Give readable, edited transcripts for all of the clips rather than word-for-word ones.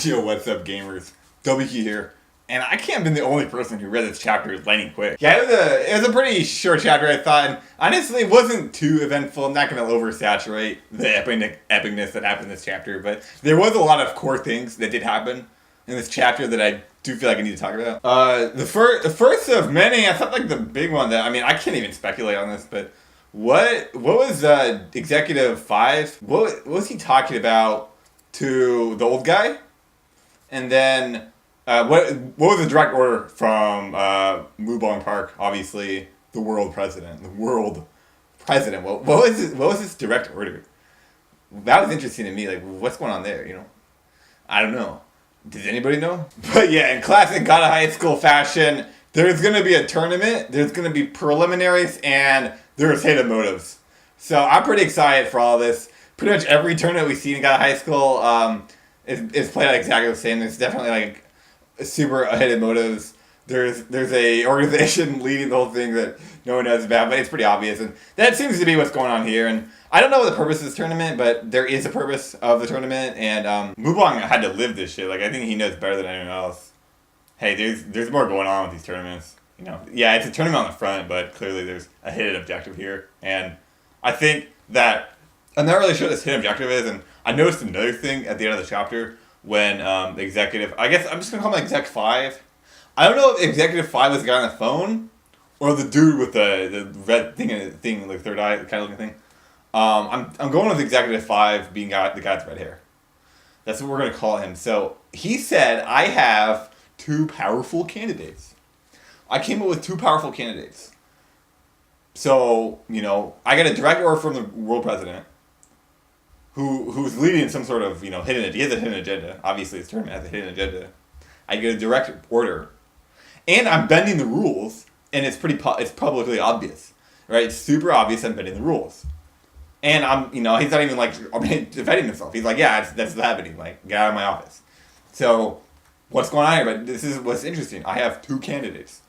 Yo, what's up, gamers? WQ here. And I can't have been the only person who read this chapter lightning quick. Yeah, it was a pretty short chapter, I thought. And honestly, it wasn't too eventful. I'm not going to oversaturate the epicness that happened in this chapter. But there was a lot of core things that did happen in this chapter that I do feel like I need to talk about. The first of many, I thought like the big one that, I mean, I can't even speculate on this, but what was Executive 5? What was he talking about to the old guy? And then, what was the direct order from Mubong Park? Obviously, the world president. The world president. What was his direct order? That was interesting to me. Like, what's going on there? You know, I don't know. Does anybody know? But yeah, in classic Gata High School fashion, there's gonna be a tournament. There's gonna be preliminaries, and there's hidden motives. So I'm pretty excited for all this. Pretty much every tournament we see in Gata High School. Is played out exactly the same. There's definitely like super hidden motives. There's a organization leading the whole thing that no one knows about, but it's pretty obvious, and that seems to be what's going on here. And I don't know what the purpose of this tournament, but there is a purpose of the tournament, and Mubong had to live this shit. Like, I think he knows better than anyone else. Hey, there's more going on with these tournaments. You know, yeah, it's a tournament on the front, but clearly there's a hidden objective here, and I think that I'm not really sure what this hidden objective is, and I noticed another thing at the end of the chapter when the executive, I guess I'm just going to call him Exec 5. I don't know if Executive 5 was the guy on the phone or the dude with the red thing, like third eye kind of looking thing. I'm going with Executive 5 being the guy with red hair. That's what we're going to call him. So he said, I have two powerful candidates. I came up with two powerful candidates. So, you know, I got a direct order from the world president, who's leading some sort of, you know, hidden agenda. He has a hidden agenda. Obviously, this tournament has a hidden agenda. I get a direct order. And I'm bending the rules, and it's it's publicly obvious. Right? It's super obvious I'm bending the rules. And I'm, you know, he's not even, like, defending himself. He's like, yeah, that's what's happening. Like, get out of my office. So, what's going on here? But this is what's interesting. I have two candidates.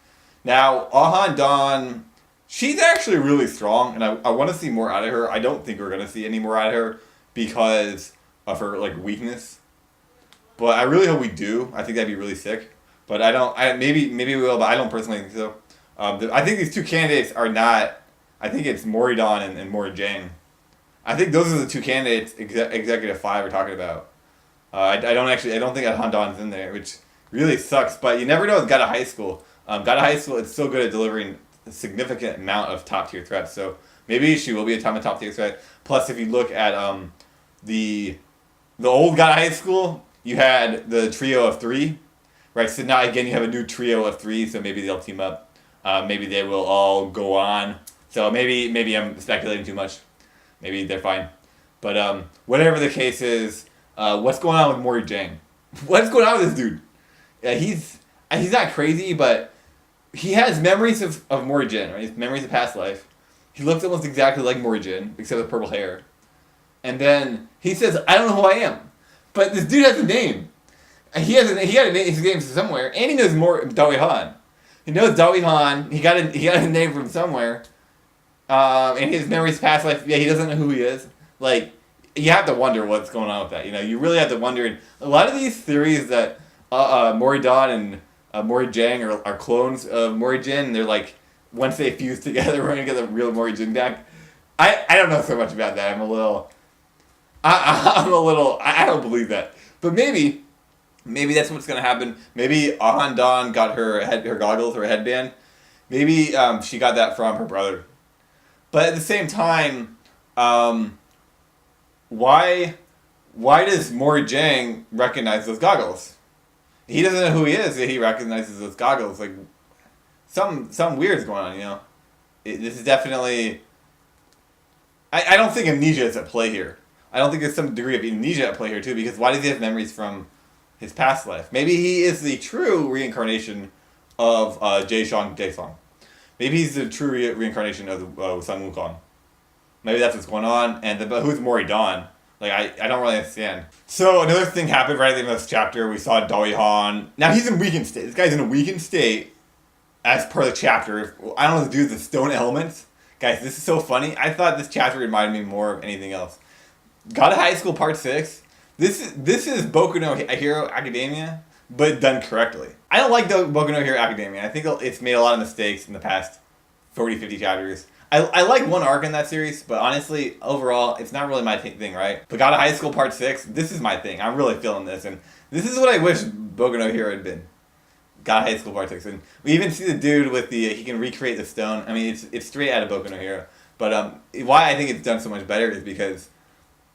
Now, Ahan Dawn, she's actually really strong, and I want to see more out of her. I don't think we're going to see any more out of her because of her, like, weakness. But I really hope we do. I think that'd be really sick. But maybe we will, but I don't personally think so. I think these two candidates are not, I think it's Moridon and Mori Jang. I think those are the two candidates Executive 5 are talking about. I don't think Handan's in there, which really sucks. But you never know with Gata High School. Gata High School, it's so good at delivering a significant amount of top tier threats. So maybe she will be a top tier threat. Plus, if you look at the old Gata High School, you had the trio of three, right? So now again you have a new trio of three. So maybe they'll team up. Maybe they will all go on. So maybe I'm speculating too much. Maybe they're fine. But whatever the case is, what's going on with Mori Jang? What's going on with this dude? Yeah, he's not crazy, but he has memories of Mori Jin, right? He has memories of past life. He looks almost exactly like Mori Jin, except with purple hair. And then he says, I don't know who I am. But this dude has a name. He got a name, his name somewhere, and he knows more Dawi Han. He knows Dawi Han. He got a name from somewhere. And his memories past life, yeah, he doesn't know who he is. Like, you have to wonder what's going on with that. You know, you really have to wonder. And a lot of these theories that Mori Don and Mori Jang are clones of Mori Jin, they're like, once they fuse together, we're going to get the real Mori Jin back. I don't know so much about that. I don't believe that. But maybe that's what's going to happen. Maybe Ahan Dawn got her goggles, her headband. Maybe she got that from her brother. But at the same time, why does Mori Jang recognize those goggles? He doesn't know who he is, yet he recognizes those goggles. Like, something weird is going on, you know? This is definitely... I don't think amnesia is at play here. I don't think there's some degree of amnesia at play here, too, because why does he have memories from his past life? Maybe he is the true reincarnation of Jae-song. Maybe he's the true reincarnation of Sun Wukong. Maybe that's what's going on. But who's Mori Don? Like, I don't really understand. So another thing happened right at the end of this chapter. We saw Dawi Han. Now he's in weakened state. This guy's in a weakened state as per the chapter. I don't know what to do with the stone elements. Guys, this is so funny. I thought this chapter reminded me more of anything else. Gata High School Part 6. This is Boku no Hero Academia, but done correctly. I don't like the Boku no Hero Academia. I think it's made a lot of mistakes in the past 40, 50 chapters. I like one arc in that series, but honestly, overall, it's not really my thing, right? But Got a High School Part 6, this is my thing. I'm really feeling this, and this is what I wish Boku no Hero had been. Got a High School Part 6. And we even see the dude with the, he can recreate the stone. I mean, it's straight out of Boku no Hero. But why I think it's done so much better is because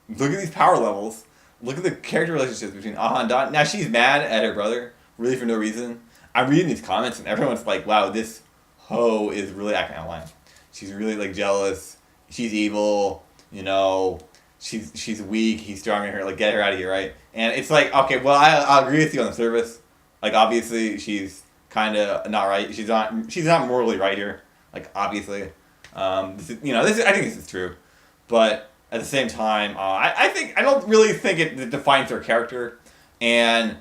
look at these power levels. Look at the character relationships between Aha and Dawn. Now, she's mad at her brother, really for no reason. I'm reading these comments, and everyone's like, wow, this hoe is really acting out of line. She's really, like, jealous. She's evil. You know, she's weak. He's stronger than her. Like, get her out of here, right? And it's like, okay, well, I'll agree with you on the surface. Like, obviously, she's kind of not right. She's not morally right here. Like, obviously. I think this is true. But at the same time, I don't really think it defines her character. And,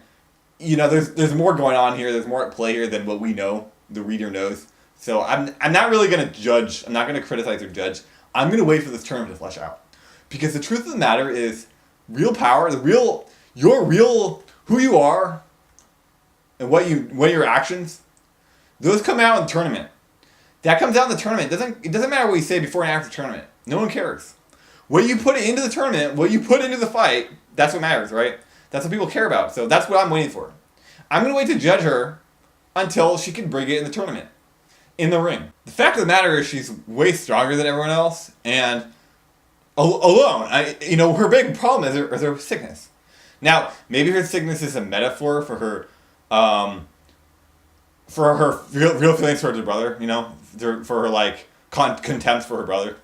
you know, there's more going on here. There's more at play here than what we know. The reader knows. So I'm not really going to judge. I'm not going to criticize or judge. I'm going to wait for this term to flesh out. Because the truth of the matter is, real power, who you are, and what your actions, those come out in the tournament. That comes out in the tournament. It doesn't matter what you say before and after the tournament. No one cares. What you put into the tournament, what you put into the fight, that's what matters, right? That's what people care about. So that's what I'm waiting for. I'm going to wait to judge her until she can bring it in the tournament. In the ring. The fact of the matter is she's way stronger than everyone else, and alone. Her big problem is her sickness. Now, maybe her sickness is a metaphor for her real feelings towards her brother, for her, like, contempt for her brother,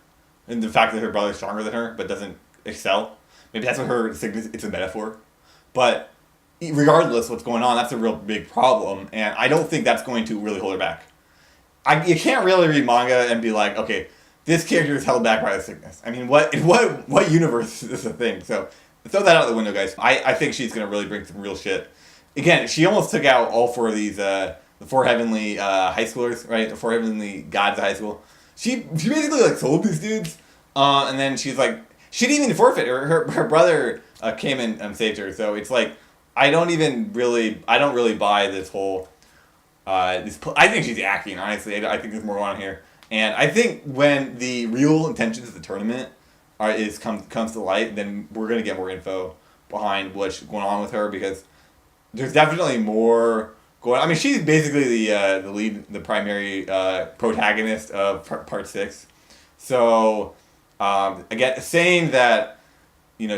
and the fact that her brother's stronger than her, but doesn't excel. Maybe that's what her sickness, it's a metaphor. But regardless of what's going on, that's a real big problem, and I don't think that's going to really hold her back. You can't really read manga and be like, okay, this character is held back by the sickness. I mean, what universe is this a thing? So throw that out the window, guys. I think she's going to really bring some real shit. Again, she almost took out all four of these, the four heavenly high schoolers, right? The four heavenly gods of high school. She basically, like, sold these dudes, and then she's like, she didn't even forfeit. Her brother came in and saved her. So it's like, I don't really buy this whole... I think she's acting, honestly. I think there's more going on here. And I think when the real intentions of the tournament comes to light, then we're going to get more info behind what's going on with her, because there's definitely more going on. I mean, she's basically the lead, the primary protagonist of part 6. So, again, saying that,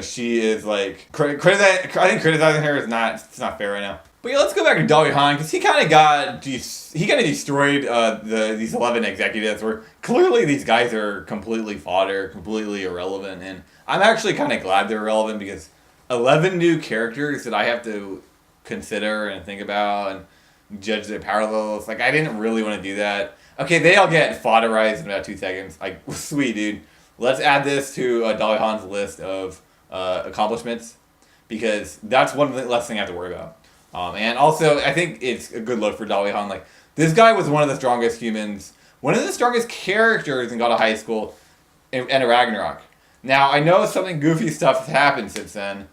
she is, like, I think criticizing her it's not fair right now. But yeah, let's go back to Dali Han, because he kind of destroyed these 11 executives, where clearly these guys are completely fodder, completely irrelevant, and I'm actually kind of glad they're irrelevant, because 11 new characters that I have to consider and think about and judge their power levels, like, I didn't really want to do that. Okay, they all get fodderized in about 2 seconds. Like, sweet, dude. Let's add this to Dali Han's list of accomplishments, because that's one less thing I have to worry about. And also, I think it's a good look for Dali Han. Like, this guy was one of the strongest humans, one of the strongest characters in God of High School and Ragnarok. Now, I know something goofy stuff has happened since then,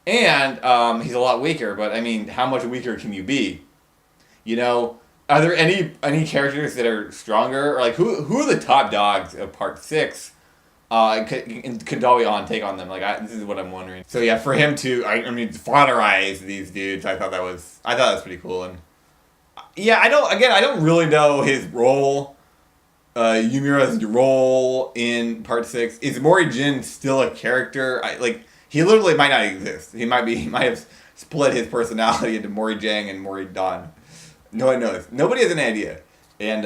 and he's a lot weaker, but I mean, how much weaker can you be? Are there any characters that are stronger? Or, like, who are the top dogs of Part 6? Can Dali Han take on them? Like, this is what I'm wondering. So yeah, for him to, flatterize these dudes, I thought that was pretty cool. And yeah, I don't really know his role, Yumira's role in Part 6. Is Morijin still a character? He literally might not exist. He might have split his personality into Morijang and Moridon. No one knows. Nobody has an idea. And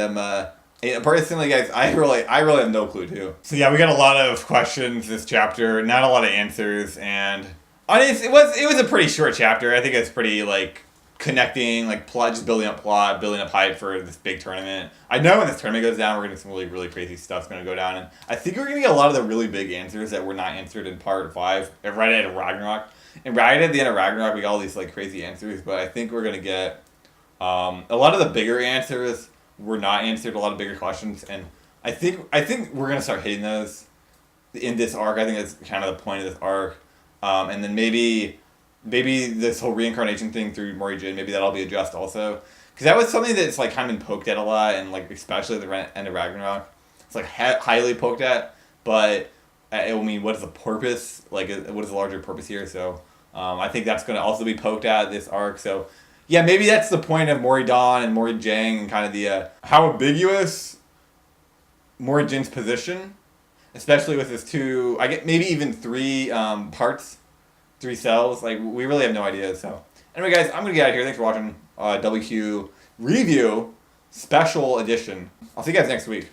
personally, guys, I really have no clue too. So yeah, we got a lot of questions this chapter, not a lot of answers, and honestly, it was a pretty short chapter. I think it's pretty, like, connecting, like, plot, just building up plot, building up hype for this big tournament. I know when this tournament goes down, we're gonna some really, really crazy stuff's gonna go down, and I think we're gonna get a lot of the really big answers that were not answered in Part 5, right at Ragnarok. And right at the end of Ragnarok, we got all these, like, crazy answers, but I think we're gonna get a lot of the bigger answers were not answered, a lot of bigger questions, and I think we're gonna start hitting those in this arc. I think that's kind of the point of this arc, and then maybe maybe this whole reincarnation thing through Mori Jin, maybe that'll be addressed also. Because that was something that's like kind of been poked at a lot, and like especially at the end of Ragnarok, it's like highly poked at. But I mean, what is the purpose? Like, what is the larger purpose here? So I think that's going to also be poked at this arc. So yeah, maybe that's the point of Mori Dawn and Mori Jang and kind of the how ambiguous Mori Jin's position, especially with his two, I get maybe even three parts, three cells. Like we really have no idea. So anyway, guys, I'm gonna get out of here. Thanks for watching WQ review special edition. I'll see you guys next week.